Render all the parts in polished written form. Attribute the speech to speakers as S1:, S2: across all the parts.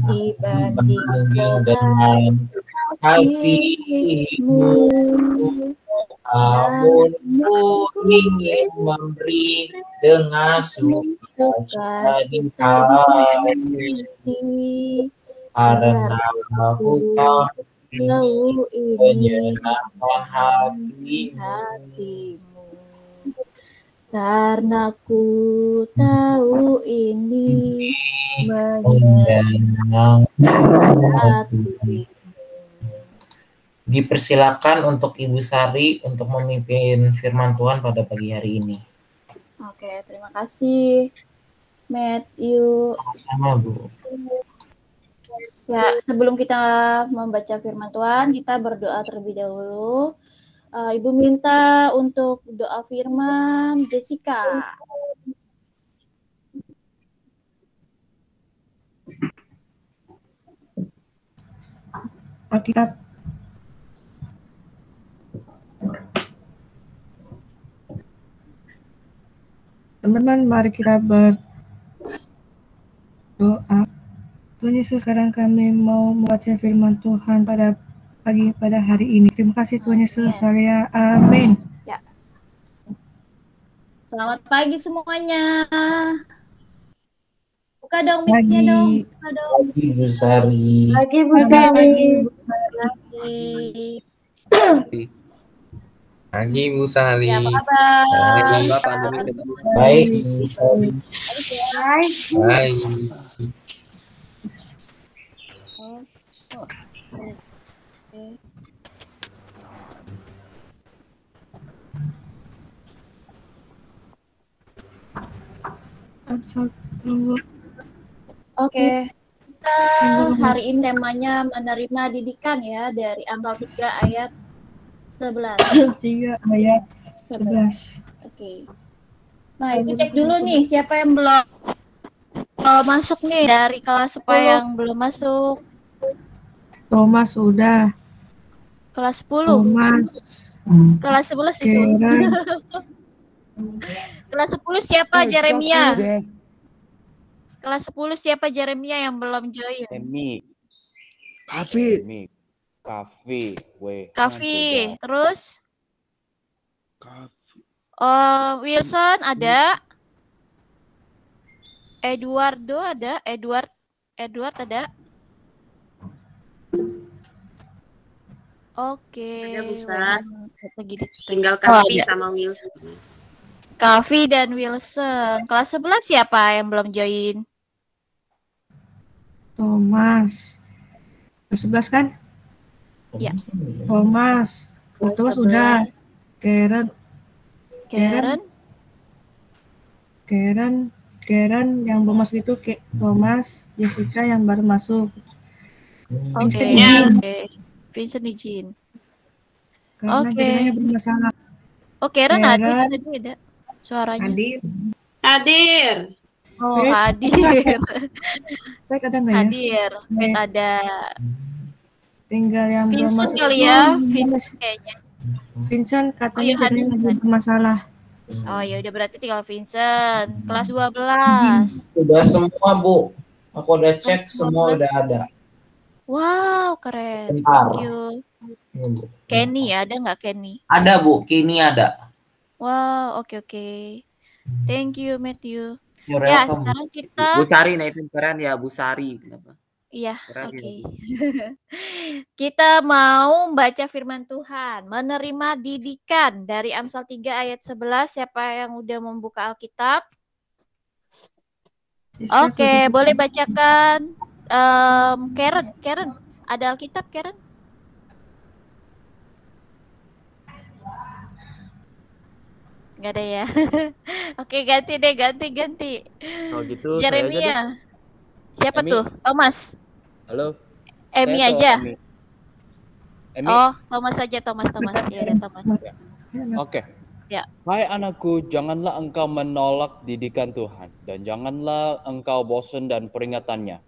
S1: dibanding
S2: dengan
S1: dengan
S2: kasihmu.
S1: kasihmu.
S2: Namun ku
S1: Namun
S2: ingin memberi dengan sukacita di
S1: sukacita di
S2: hati,
S1: hati,
S2: karena aku tahu ini
S1: tahu ini
S2: menyenangkan hatimu.
S1: hatimu. Karena ku tahu ini menyenangkan hatimu.
S2: Dipersilakan untuk Ibu Sari untuk memimpin firman Tuhan pada pagi hari ini.
S1: Oke, terima kasih Matthew.
S2: Sama Bu.
S1: Ya, sebelum kita membaca firman Tuhan, kita berdoa terlebih dahulu. Ibu minta untuk doa firman Jessica.
S3: Alkitab. Teman-teman, mari kita berdoa. Tuhan Yesus, sekarang kami mau membaca firman Tuhan pada hari ini. Terima kasih Tuhan Yesus. Haleluya. Amin.
S1: Ya. Selamat pagi semuanya. Buka dong mic-nya dong. Buka dong.
S2: Pagi Bu Sari.
S4: Pagi Bu Sari.
S5: Pagi Bu Sari.
S1: Ya, apa kabar?
S5: Mbak pandemi ketemu.
S2: Baik Bu Sari.
S5: Baik.
S1: Oke. Kita hari ini temanya menerima didikan ya dari Amsal 3 ayat 11.
S3: 3 ayat 11.
S1: Oke. Nah, Ibu cek dulu nih siapa yang belum masuk nih dari kelas apa yang belum masuk.
S3: Thomas sudah.
S1: Kelas 10.
S3: Thomas.
S1: Kelas 11 itu. Kelas 10 siapa Jeremia? Kelas 10 siapa Jeremia yang belum join? Kavi. Terus? Wilson ada? Eduardo ada? Edward ada? Oke.
S4: Ada besar. Tinggal Kavi sama Wilson.
S1: Kavi dan Wilson. Kelas 11 siapa yang belum join?
S3: Thomas. Kelas 11 kan?
S1: Ya.
S3: Thomas sudah. Karen yang belum masuk itu Thomas, Jessica yang baru masuk.
S1: Oke. Vincent izin.
S3: Karena jaringannya bermasalah.
S1: Oh, Karen ada suaranya.
S4: Hadir.
S1: Oh, hadir.
S3: Baik, ada nggak ya?
S1: Hadir. Ada.
S3: Tinggal yang belum
S1: Vincent
S3: masuk.
S1: kali ya, Vincent kayaknya.
S3: Vincent katanya jaringannya lagi bermasalah.
S1: Oh ya udah berarti tinggal Vincent. Kelas 12.
S2: Udah semua Bu. Aku udah cek semua udah ada.
S1: Wow, keren.
S2: Bentar.
S1: Thank you. Kenny ada nggak Kenny?
S2: Ada Bu, kini ada.
S1: Wow, oke. Thank you Matthew.
S2: You're
S1: Ya,
S2: welcome.
S1: sekarang kita
S5: Bu Sari, nah itu keren ya Bu Sari. Kenapa?
S1: Iya,
S5: Keren
S1: oke.
S5: ya, Bu.
S1: Kita mau baca firman Tuhan, menerima didikan dari Amsal 3 ayat 11. Siapa yang udah membuka Alkitab? Oke, boleh bacakan. Karen, ada Alkitab Karen? Nggak ada ya. Oke, ganti deh, ganti.
S5: Kalau gitu
S1: Jeremia. Siapa
S5: Emi.
S1: tuh? Thomas.
S5: Halo.
S1: Emi
S5: Saya
S1: aja.
S5: Emi.
S1: Oh, Thomas aja, Thomas. Ya, ada Thomas.
S5: Oke.
S1: Ya.
S5: Hai anakku, janganlah engkau menolak didikan Tuhan dan janganlah engkau bosan dan peringatannya.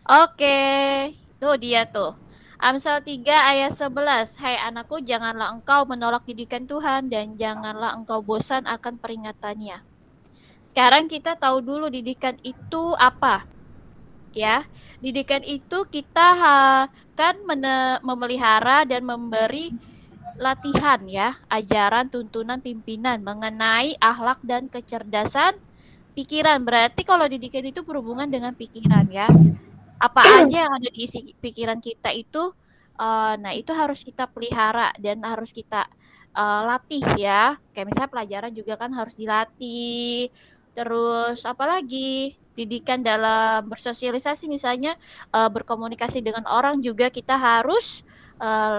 S1: Oke. Tuh dia tuh. Amsal 3 ayat 11. Hai anakku, janganlah engkau menolak didikan Tuhan dan janganlah engkau bosan akan peringatannya. Sekarang kita tahu dulu didikan itu apa. Ya. Didikan itu kita kan memelihara dan memberi latihan ya, ajaran, tuntunan, pimpinan mengenai akhlak dan kecerdasan pikiran. Berarti kalau didikan itu berhubungan dengan pikiran ya. Apa aja yang ada di isi pikiran kita itu, nah itu harus kita pelihara dan harus kita latih ya. Kayak misalnya pelajaran juga kan harus dilatih. Terus apalagi didikan dalam bersosialisasi misalnya berkomunikasi dengan orang juga kita harus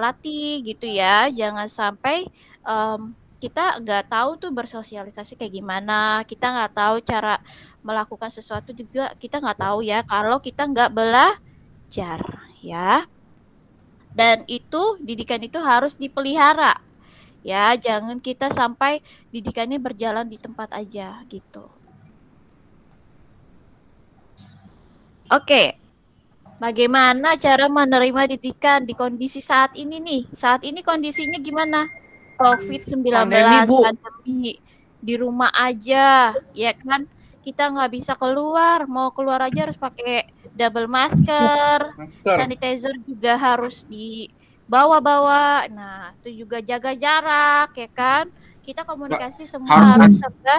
S1: latih gitu ya. Jangan sampai kita nggak tahu tuh bersosialisasi kayak gimana, kita nggak tahu cara melakukan sesuatu juga kita nggak tahu ya kalau kita nggak belajar ya. Dan itu didikan itu harus dipelihara ya, jangan kita sampai didikannya berjalan di tempat aja gitu. Oke, bagaimana cara menerima didikan di kondisi saat ini nih? Saat ini kondisinya gimana? COVID-19 pandemi, di rumah aja, ya kan? Kita nggak bisa keluar, mau keluar aja harus pakai double masker. Sanitizer juga harus dibawa-bawa. Nah, itu juga jaga jarak, ya kan? Kita komunikasi semua harus serba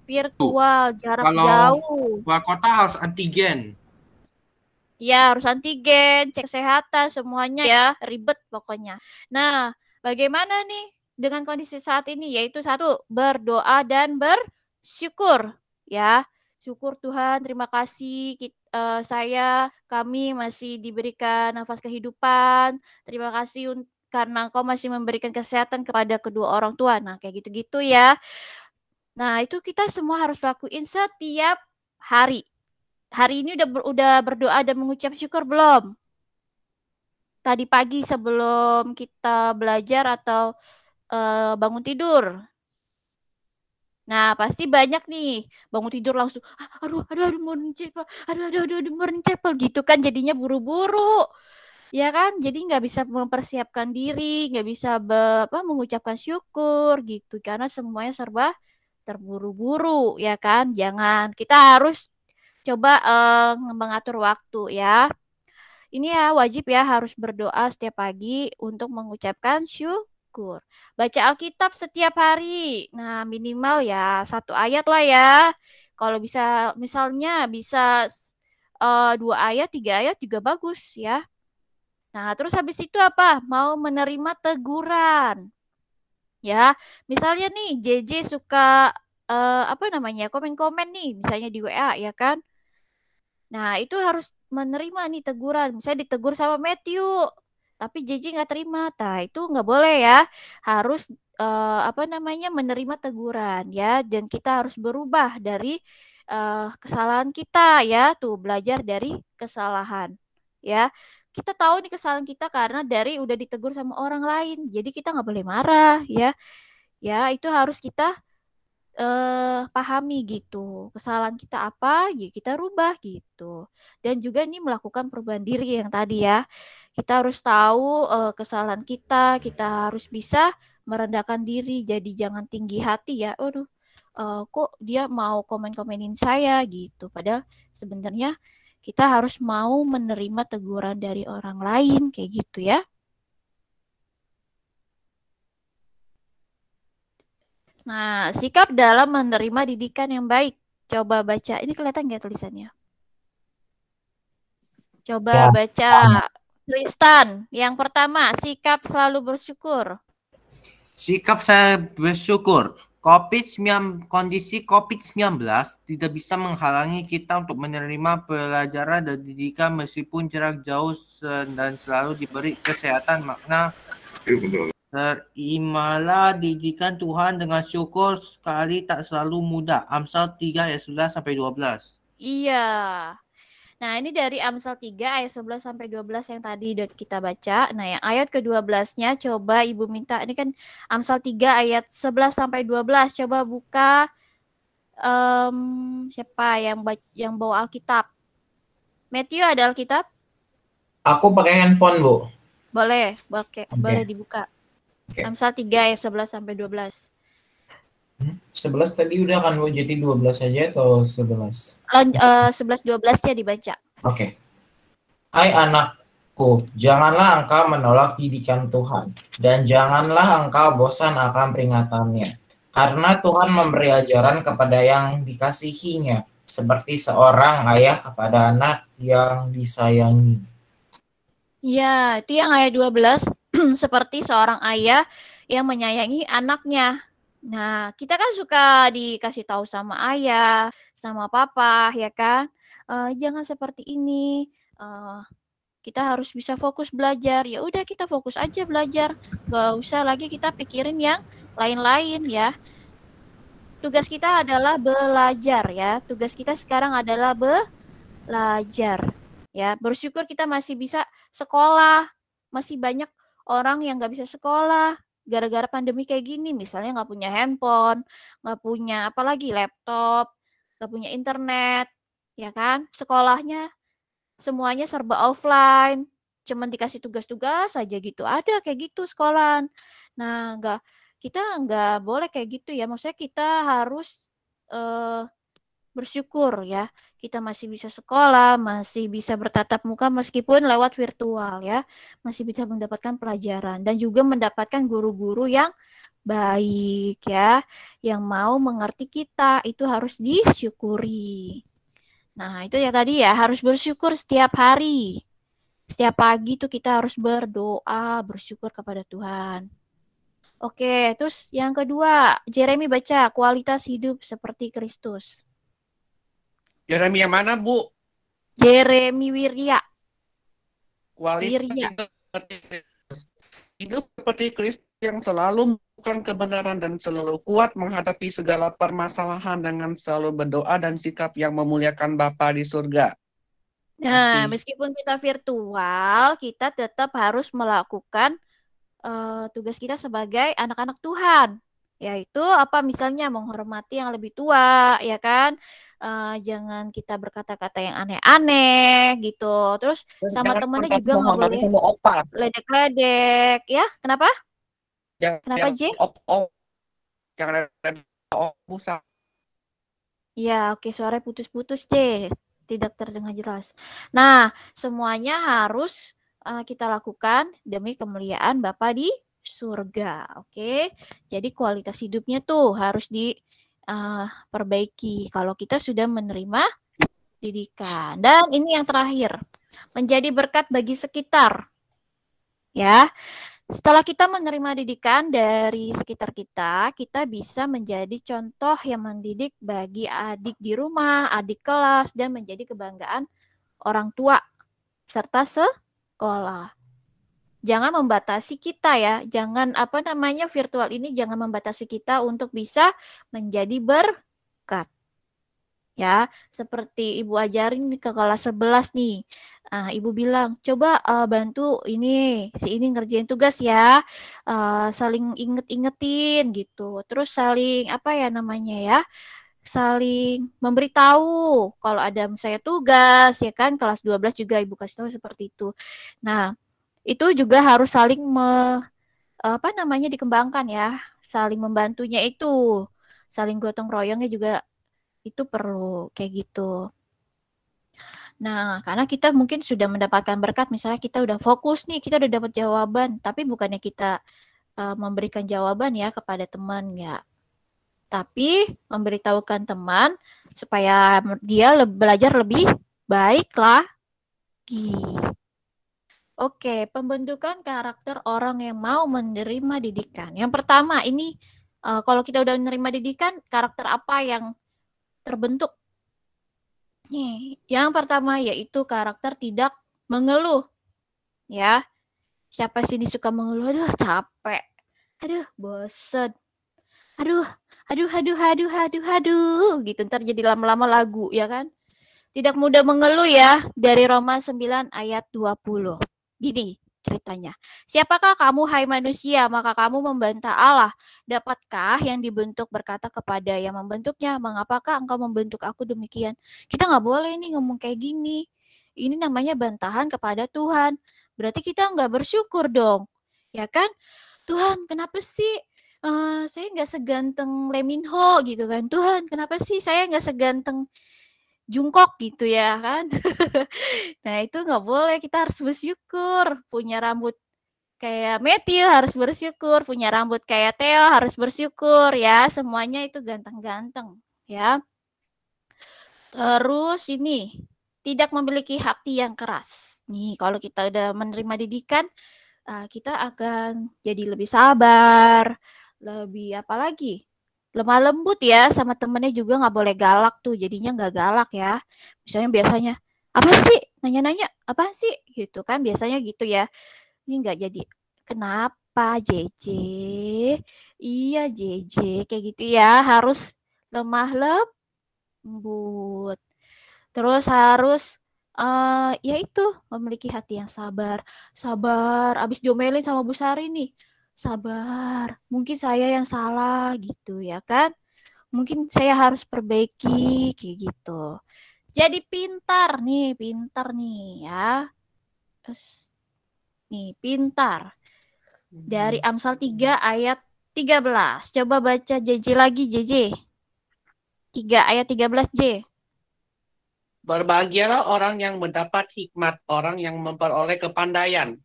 S1: virtual, jarak jauh.
S6: Keluar kota harus antigen.
S1: Ya, harus antigen, cek kesehatan, semuanya ya, ribet pokoknya. Nah, bagaimana nih dengan kondisi saat ini? Yaitu satu, berdoa dan bersyukur. Ya, syukur Tuhan, terima kasih kami masih diberikan nafas kehidupan. Terima kasih karena Engkau masih memberikan kesehatan kepada kedua orang tua. Nah, kayak gitu-gitu ya. Nah, itu kita semua harus lakuin setiap hari. Hari ini udah berdoa dan mengucap syukur belum? Tadi pagi sebelum kita belajar atau bangun tidur. Nah, pasti banyak nih bangun tidur langsung aduh mau cepel gitu kan, jadinya buru-buru. Ya kan? Jadi nggak bisa mempersiapkan diri, nggak bisa mengucapkan syukur gitu karena semuanya serba terburu-buru ya kan? Jangan, kita harus coba mengatur waktu ya. Ini ya wajib ya harus berdoa setiap pagi untuk mengucapkan syukur. Baca Alkitab setiap hari. Nah, minimal ya 1 ayat lah ya. Kalau bisa misalnya bisa 2 ayat, 3 ayat juga bagus ya. Nah, terus habis itu apa? Mau menerima teguran. Ya, misalnya nih JJ suka komen-komen nih misalnya di WA ya kan. Nah, itu harus menerima nih teguran. Misalnya ditegur sama Matthew, tapi JJ nggak terima. Nah, itu nggak boleh ya. Harus menerima teguran ya. Dan kita harus berubah dari kesalahan kita ya. Tuh, belajar dari kesalahan ya. Kita tahu nih kesalahan kita karena dari udah ditegur sama orang lain. Jadi kita nggak boleh marah ya. Ya, itu harus kita pahami gitu, kesalahan kita apa, ya kita rubah gitu. Dan juga ini melakukan perubahan diri yang tadi ya. Kita harus tahu kesalahan kita harus bisa merendahkan diri, jadi jangan tinggi hati ya. Aduh, kok dia mau komen-komenin saya gitu. Padahal sebenarnya kita harus mau menerima teguran dari orang lain kayak gitu ya. Nah, sikap dalam menerima didikan yang baik. Coba baca. Ini kelihatan nggak tulisannya? Coba baca. Tristan, yang pertama, sikap selalu bersyukur.
S6: Sikap saya bersyukur. Kondisi COVID-19 tidak bisa menghalangi kita untuk menerima pelajaran dan didikan meskipun jarak jauh dan selalu diberi kesehatan makna. Terimalah didikan Tuhan dengan syukur sekali tak selalu mudah. Amsal 3 ayat 11 sampai 12.
S1: Iya. Nah, ini dari Amsal 3 ayat 11 sampai 12 yang tadi kita baca. Nah, yang ayat ke-12-nya coba Ibu minta, ini kan Amsal 3 ayat 11 sampai 12. Coba buka siapa yang bawa Alkitab? Matthew ada Alkitab?
S2: Aku pakai handphone, Bu.
S1: Boleh dibuka. Okay. Amsal 3 ayat 11 sampai 12.
S2: 11 tadi udah kan, Bu, jadi 12 aja atau 11?
S1: 11 12-nya dibaca.
S2: Oke. Hai anakku, janganlah engkau menolak didikan Tuhan, dan janganlah engkau bosan akan peringatannya. Karena Tuhan memberi ajaran kepada yang dikasihinya, seperti seorang ayah kepada anak yang disayangi.
S1: Ya, itu yang ayat 12, seperti seorang ayah yang menyayangi anaknya. Nah, kita kan suka dikasih tahu sama ayah, sama papa, ya kan? Jangan seperti ini. Kita harus bisa fokus belajar. Ya udah, kita fokus aja belajar. Gak usah lagi kita pikirin yang lain-lain ya. Tugas kita adalah belajar ya. Tugas kita sekarang adalah belajar. Ya, bersyukur kita masih bisa sekolah. Masih banyak orang yang nggak bisa sekolah gara-gara pandemi kayak gini. Misalnya nggak punya handphone, nggak punya apalagi laptop, nggak punya internet, ya kan? Sekolahnya semuanya serba offline. Cuman dikasih tugas-tugas aja gitu. Ada kayak gitu sekolahan. Nah, kita nggak boleh kayak gitu ya. Maksudnya kita harus bersyukur ya, kita masih bisa sekolah, masih bisa bertatap muka meskipun lewat virtual ya, masih bisa mendapatkan pelajaran dan juga mendapatkan guru-guru yang baik ya, yang mau mengerti kita, itu harus disyukuri. Nah, itu ya tadi ya, harus bersyukur setiap hari. Setiap pagi tuh kita harus berdoa, bersyukur kepada Tuhan. Oke, terus yang kedua, Jeremy baca kualitas hidup seperti Kristus.
S7: Jeremy yang mana, Bu?
S1: Jeremy Wirya.
S7: Kualitas hidup seperti Kristus yang selalu melakukan kebenaran dan selalu kuat menghadapi segala permasalahan dengan selalu berdoa dan sikap yang memuliakan Bapa di surga.
S1: Nah, meskipun kita virtual, kita tetap harus melakukan tugas kita sebagai anak-anak Tuhan. Yaitu apa, misalnya menghormati yang lebih tua, ya kan? Jangan kita berkata-kata yang aneh-aneh gitu. Terus sama temennya juga nggak boleh ledek-ledek, ya? Kenapa? Kenapa, J?
S7: Jangan ada
S1: Ya, oke, suara putus-putus, J. Tidak terdengar jelas. Nah, semuanya harus kita lakukan demi kemuliaan Bapa di surga, oke? Jadi kualitas hidupnya tuh harus diperbaiki kalau kita sudah menerima didikan. Dan ini yang terakhir, menjadi berkat bagi sekitar. Ya, setelah kita menerima didikan dari sekitar kita, kita bisa menjadi contoh yang mendidik bagi adik di rumah, adik kelas, dan menjadi kebanggaan orang tua serta sekolah. Jangan membatasi kita ya, jangan virtual ini jangan membatasi kita untuk bisa menjadi berkat. Ya, seperti Ibu ajarin ke kelas 11 nih. Ibu bilang, coba bantu ini, si ini ngerjain tugas ya, saling inget-ingetin gitu. Terus saling saling memberitahu kalau ada misalnya tugas, ya kan, kelas 12 juga Ibu kasih tahu seperti itu. Nah, itu juga harus saling dikembangkan ya, saling membantunya itu, saling gotong royongnya juga itu perlu kayak gitu. Nah, karena kita mungkin sudah mendapatkan berkat, misalnya kita udah fokus nih, kita udah dapat jawaban, tapi bukannya kita memberikan jawaban ya kepada teman ya, tapi memberitahukan teman supaya dia belajar lebih baik lagi. Oke, pembentukan karakter orang yang mau menerima didikan. Yang pertama ini, kalau kita udah menerima didikan, karakter apa yang terbentuk? Nih, yang pertama yaitu karakter tidak mengeluh. Ya, siapa sih ini suka mengeluh? Aduh, capek. Aduh, bosen. Aduh, gitu. Ntar jadi lama-lama lagu, ya kan? Tidak mudah mengeluh ya, dari Roma 9 ayat 20. Gini ceritanya. Siapakah kamu, hai manusia, maka kamu membantah Allah? Dapatkah yang dibentuk berkata kepada yang membentuknya, mengapakah engkau membentuk aku demikian? Kita nggak boleh nih ngomong kayak gini. Ini namanya bantahan kepada Tuhan. Berarti kita nggak bersyukur dong. Ya kan? Tuhan, kenapa sih saya nggak seganteng Lee Min Ho gitu kan? Tuhan, kenapa sih saya nggak seganteng jungkok gitu ya kan. Nah itu nggak boleh, kita harus bersyukur. Punya rambut kayak Matthew harus bersyukur, punya rambut kayak Theo harus bersyukur ya. Semuanya itu ganteng-ganteng ya. Terus ini tidak memiliki hati yang keras. Nih kalau kita udah menerima didikan, kita akan jadi lebih sabar, lebih apa lagi? Lemah lembut ya, sama temennya juga nggak boleh galak tuh, jadinya nggak galak ya. Misalnya biasanya, apa sih? Nanya-nanya, apa sih? Gitu kan, biasanya gitu ya. Ini nggak jadi, kenapa JJ? Iya JJ, kayak gitu ya, harus lemah lembut. Terus harus ya itu memiliki hati yang sabar. Sabar, abis diomelin sama Bu Sari nih. Sabar, mungkin saya yang salah gitu ya kan. Mungkin saya harus perbaiki kayak gitu. Jadi pintar nih ya. Terus nih pintar. Dari Amsal 3 ayat 13. Coba baca JJ lagi JJ. 3 ayat 13 J.
S7: Berbahagialah orang yang mendapat hikmat, orang yang memperoleh kepandaian.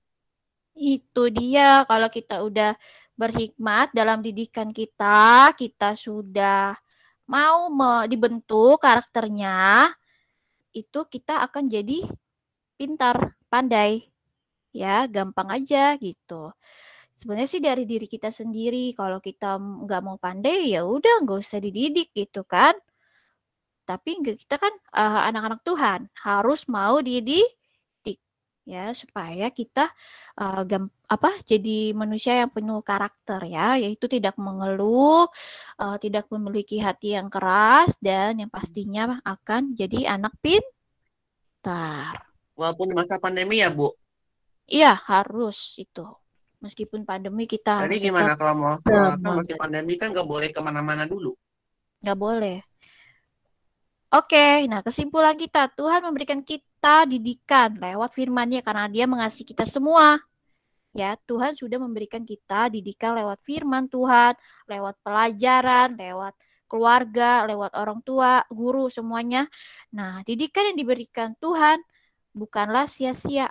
S1: Itu dia, kalau kita udah berhikmat dalam didikan kita sudah mau dibentuk karakternya, itu kita akan jadi pintar, pandai. Ya, gampang aja gitu. Sebenarnya sih dari diri kita sendiri, kalau kita nggak mau pandai ya udah nggak usah dididik gitu kan. Tapi kita kan anak-anak Tuhan harus mau dididik ya supaya kita jadi manusia yang penuh karakter ya, yaitu tidak mengeluh, tidak memiliki hati yang keras, dan yang pastinya akan jadi anak pintar.
S7: Walaupun masa pandemi ya Bu?
S1: Iya harus itu. Meskipun pandemi kita
S7: Jadi
S1: harus
S7: gimana kalau mau kan masih
S1: semangat.
S7: pandemi kan nggak boleh kemana-mana dulu?
S1: Nggak boleh. Oke, nah kesimpulan kita, Tuhan memberikan kita didikan lewat firman-Nya karena Dia mengasihi kita semua. Ya, Tuhan sudah memberikan kita didikan lewat firman Tuhan, lewat pelajaran, lewat keluarga, lewat orang tua, guru, semuanya. Nah, didikan yang diberikan Tuhan bukanlah sia-sia.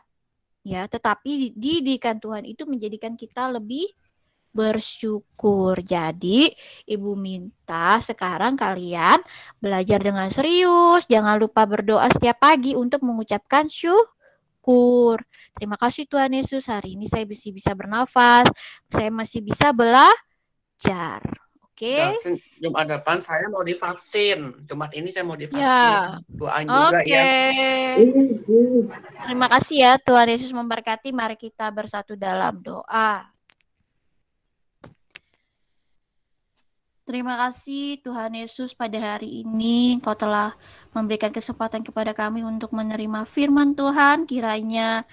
S1: Ya, tetapi didikan Tuhan itu menjadikan kita lebih bersyukur. Jadi, Ibu minta sekarang kalian belajar dengan serius. Jangan lupa berdoa setiap pagi untuk mengucapkan syukur. Terima kasih Tuhan Yesus, hari ini saya bisa bernafas. Saya masih bisa belajar. Oke.
S7: Jumat depan saya mau divaksin. Jumat ini saya mau divaksin.
S1: Ya.
S7: Doain juga ya.
S1: Terima kasih ya, Tuhan Yesus memberkati. Mari kita bersatu dalam doa. Terima kasih Tuhan Yesus, pada hari ini Engkau telah memberikan kesempatan kepada kami untuk menerima firman Tuhan. Kiranya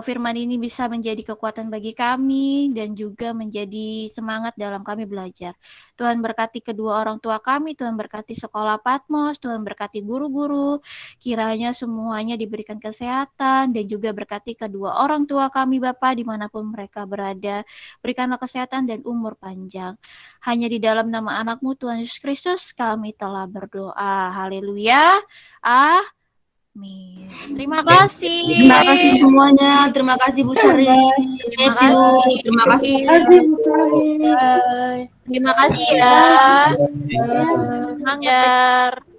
S1: firman ini bisa menjadi kekuatan bagi kami dan juga menjadi semangat dalam kami belajar. Tuhan berkati kedua orang tua kami, Tuhan berkati sekolah Patmos, Tuhan berkati guru-guru. Kiranya semuanya diberikan kesehatan dan juga berkati kedua orang tua kami Bapa dimanapun mereka berada. Berikanlah kesehatan dan umur panjang. Hanya di dalam nama anak-Mu Tuhan Yesus Kristus kami telah berdoa. Haleluya. Amin. Terima kasih.
S8: Terima kasih semuanya. Terima kasih Bu Sari.
S1: Terima kasih.
S8: Terima kasih.
S1: Terima kasih ya. Semangat.